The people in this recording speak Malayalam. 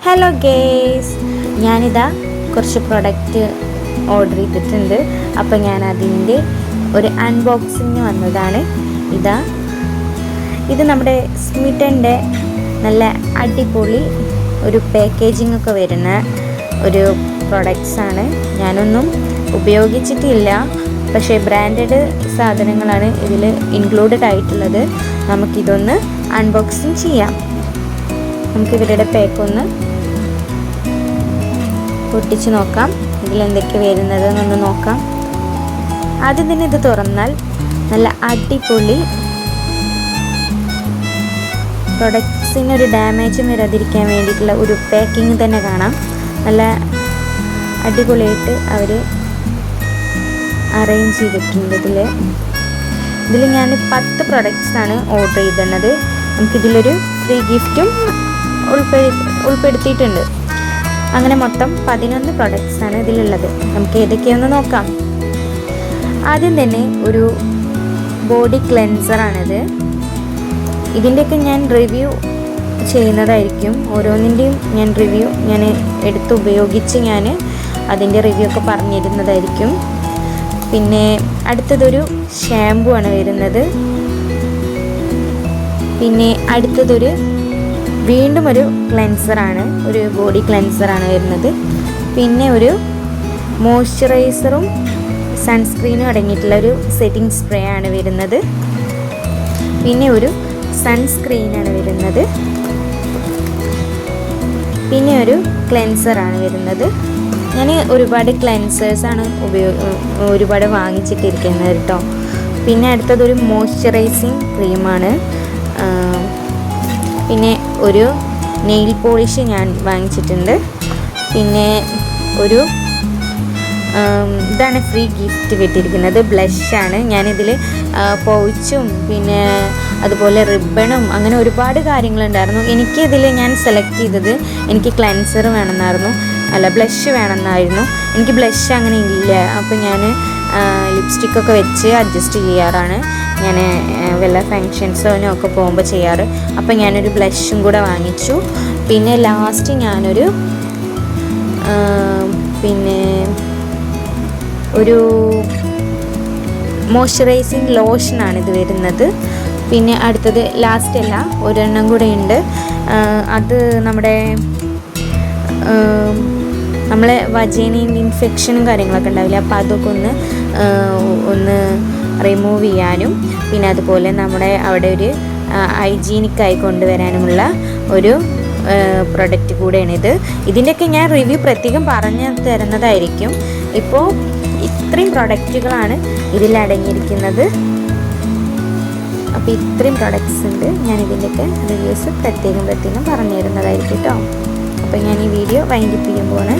ഹലോ ഗേസ്, ഞാനിതാ കുറച്ച് പ്രൊഡക്റ്റ് ഓർഡർ ചെയ്തിട്ടുണ്ട്. അപ്പോൾ ഞാൻ അതിൻ്റെ ഒരു അൺബോക്സിങ് വന്നതാണ്. ഇത് നമ്മുടെ സ്മിറ്റൻ്റെ നല്ല അടിപൊളി ഒരു പാക്കേജിംഗ് ഒക്കെ വരുന്ന ഒരു പ്രൊഡക്ട്സാണ്. ഞാനൊന്നും ഉപയോഗിച്ചിട്ടില്ല, പക്ഷേ ബ്രാൻഡഡ് സാധനങ്ങളാണ് ഇതിൽ ഇൻക്ലൂഡഡ് ആയിട്ടുള്ളത്. നമുക്കിതൊന്ന് അൺബോക്സിങ് ചെയ്യാം. നമുക്ക് ഇവരുടെ പാക്കൊന്ന് പൊട്ടിച്ച് നോക്കാം, ഇതിലെന്തൊക്കെ വരുന്നത് എന്നൊന്ന് നോക്കാം. ആദ്യം തന്നെ ഇത് തുറന്നാൽ നല്ല അടിപൊളി പ്രൊഡക്ട്സിനൊരു ഡാമേജും വരാതിരിക്കാൻ വേണ്ടിയിട്ടുള്ള ഒരു പാക്കിങ് തന്നെ കാണാം. നല്ല അടിപൊളിയായിട്ട് അവർ അറേഞ്ച് ചെയ്തിട്ടുണ്ട്. ഇതിൽ ഞാൻ 10 പ്രൊഡക്ട്സാണ് ഓർഡർ ചെയ്തിരുന്നത്. നമുക്കിതിലൊരു ഫ്രീ ഗിഫ്റ്റും ഉൾപ്പെടുത്തിയിട്ടുണ്ട്. അങ്ങനെ മൊത്തം 11 പ്രൊഡക്ട്സാണ് ഇതിലുള്ളത്. നമുക്ക് ഏതൊക്കെയാണെന്ന് നോക്കാം. ആദ്യം തന്നെ ഒരു ബോഡി ക്ലെൻസറാണിത്. ഇതിൻ്റെയൊക്കെ ഞാൻ റിവ്യൂ ചെയ്യുന്നതായിരിക്കും. ഓരോന്നിൻ്റെയും ഞാൻ എടുത്ത് ഉപയോഗിച്ച് ഞാൻ അതിൻ്റെ റിവ്യൂ ഒക്കെ പറഞ്ഞിരുന്നതായിരിക്കും. പിന്നെ അടുത്തതൊരു ഷാമ്പു ആണ് വരുന്നത്. പിന്നെ അടുത്തതൊരു വീണ്ടും ഒരു ക്ലെൻസറാണ്, ഒരു ബോഡി ക്ലെൻസറാണ് വരുന്നത്. പിന്നെ ഒരു മോയ്സ്ചറൈസറും സൺസ്ക്രീനും അടങ്ങിയിട്ടുള്ള ഒരു സെറ്റിംഗ് സ്പ്രേ ആണ് വരുന്നത്. പിന്നെ ഒരു സൺസ്ക്രീനാണ് വരുന്നത്. പിന്നെ ഒരു ക്ലെൻസറാണ് വരുന്നത്. ഞാൻ ഒരുപാട് ക്ലെൻസേഴ്സാണ് ഒരുപാട് വാങ്ങിച്ചിട്ടിരിക്കുന്നത് കേട്ടോ. പിന്നെ അടുത്തതൊരു മോയ്സ്ചറൈസിങ് ക്രീമാണ്. പിന്നെ ഒരു നെയിൽ പോളിഷ് ഞാൻ വാങ്ങിച്ചിട്ടുണ്ട്. പിന്നെ ഒരു ഇതാണ് ഫ്രീ ഗിഫ്റ്റ് കിട്ടിയിരിക്കുന്നത്, ബ്ലഷാണ്. ഞാനിതിൽ പൗച്ചും പിന്നെ അതുപോലെ റിബണും അങ്ങനെ ഒരുപാട് കാര്യങ്ങളുണ്ടായിരുന്നു. എനിക്കിതിൽ ഞാൻ സെലക്ട് ചെയ്തത് എനിക്ക് ക്ലെൻസർ വേണമെന്നായിരുന്നു, ബ്ലഷ് വേണമെന്നായിരുന്നു. എനിക്ക് ബ്ലഷ് അങ്ങനെ ഇല്ല, അപ്പോൾ ഞാൻ ലിപ്സ്റ്റിക്കൊക്കെ വെച്ച് അഡ്ജസ്റ്റ് ചെയ്യാറാണ്. ഞാൻ വല്ല ഫങ്ഷൻസിനോ ഒക്കെ പോകുമ്പോൾ ചെയ്യാറ്. അപ്പോൾ ഞാനൊരു ബ്ലഷും കൂടെ വാങ്ങിച്ചു. പിന്നെ ലാസ്റ്റ് ഞാനൊരു ഒരു മോയ്സ്ചറൈസിങ് ലോഷനാണ് ഇത് വരുന്നത്. പിന്നെ അടുത്തത് ലാസ്റ്റ് അല്ല, ഒരെണ്ണം കൂടെ ഉണ്ട്. അത് നമ്മളെ വജൈനയിൽ ഇൻഫെക്ഷനും കാര്യങ്ങളൊക്കെ ഉണ്ടാവില്ല, അപ്പോൾ അതൊക്കെ ഒന്ന് റിമൂവ് ചെയ്യാനും പിന്നെ അതുപോലെ നമ്മുടെ അവിടെ ഒരു ഹൈജീനിക്കായി കൊണ്ടുവരാനുമുള്ള ഒരു പ്രൊഡക്റ്റ് കൂടെയാണിത്. ഇതിൻ്റെയൊക്കെ ഞാൻ റിവ്യൂ പ്രത്യേകം പറഞ്ഞു തരുന്നതായിരിക്കും. ഇപ്പോൾ ഇത്രയും പ്രൊഡക്റ്റുകളാണ് ഇതിലടങ്ങിയിരിക്കുന്നത്. അപ്പോൾ ഇത്രയും പ്രൊഡക്ട്സ് ഉണ്ട്. ഞാൻ ഇതിൻ്റെയൊക്കെ റിവ്യൂസ് പ്രത്യേകം പറഞ്ഞു തരുന്നതായിരിക്കും കേട്ടോ. അപ്പോൾ ഞാൻ ഈ വീഡിയോ വൈൻഡപ്പ് ചെയ്യാൻ പോവാണ്.